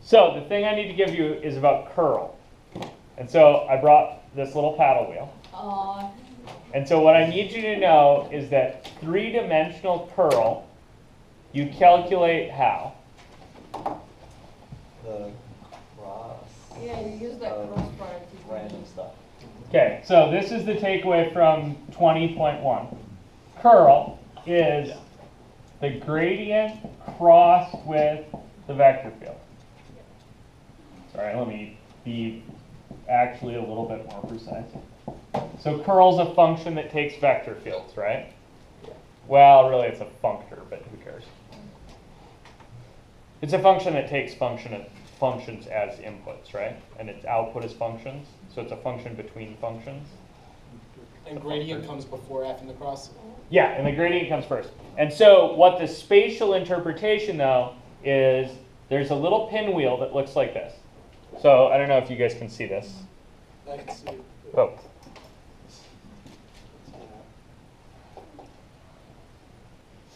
So the thing I need to give you is about curl. And so I brought this little paddle wheel. Aww. And so what I need you to know is that three-dimensional curl, you calculate how? The cross. Yeah, you use that cross product. Random stuff. Okay, so this is the takeaway from 20.1. Curl is the gradient crossed with the vector field. Sorry, let me be actually a little bit more precise. So curl's a function that takes vector fields, right? Well, really it's a functor, but who cares? It's a function that takes functions as inputs, right? And its output is functions. So it's a function between functions. And gradient comes before f in the cross? Yeah, and the gradient comes first. And so what the spatial interpretation, though, is there's a little pinwheel that looks like this. So I don't know if you guys can see this. I can see it. Oh.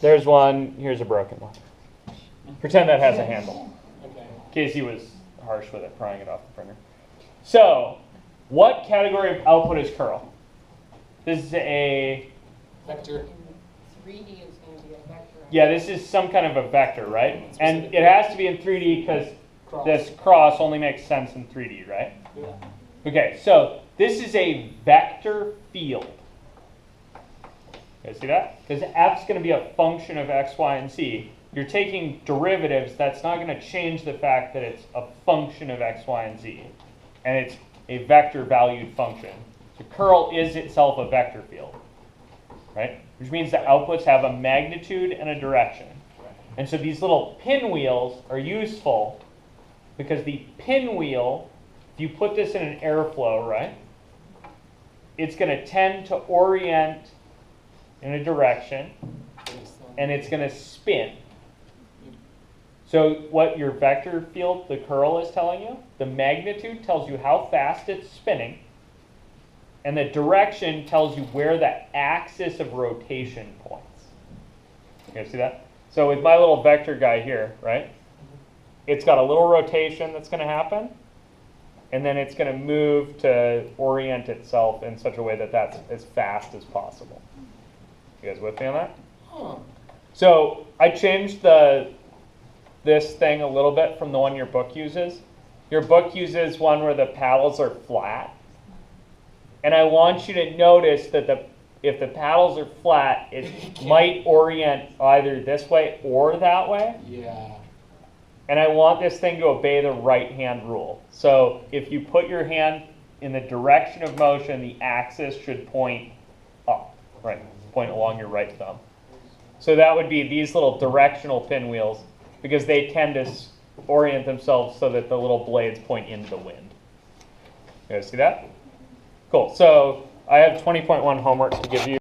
There's one. Here's a broken one. Pretend that has a handle. Okay. Casey was harsh with it, prying it off the printer. So what category of output is curl? This is a... Vector. 3D is going to be a vector. Yeah, this is some kind of a vector, right? And it has to be in 3D because Cross. this cross only makes sense in 3D, right? Yeah. Okay, so this is a vector field. You guys see that? Because f's going to be a function of x, y, and z. You're taking derivatives. That's not going to change the fact that it's a function of x, y, and z. And it's a vector valued function. So curl is itself a vector field, right? Which means the outputs have a magnitude and a direction. And so these little pinwheels are useful because the pinwheel, if you put this in an airflow, right, it's going to tend to orient in a direction, and it's going to spin. So what your vector field, the curl, is telling you, the magnitude tells you how fast it's spinning, and the direction tells you where the axis of rotation points. You guys see that? So with my little vector guy here, right, it's got a little rotation that's going to happen, and then it's going to move to orient itself in such a way that that's as fast as possible. You guys with me on that? Huh. So I changed this thing a little bit from the one your book uses. Your book uses one where the paddles are flat. And I want you to notice that if the paddles are flat, it might orient either this way or that way. Yeah. And I want this thing to obey the right-hand rule. So if you put your hand in the direction of motion, the axis should point up, right? Point along your right thumb. So that would be these little directional pinwheels because they tend to orient themselves so that the little blades point into the wind. You guys see that? Cool. So I have 20.1 homework to give you.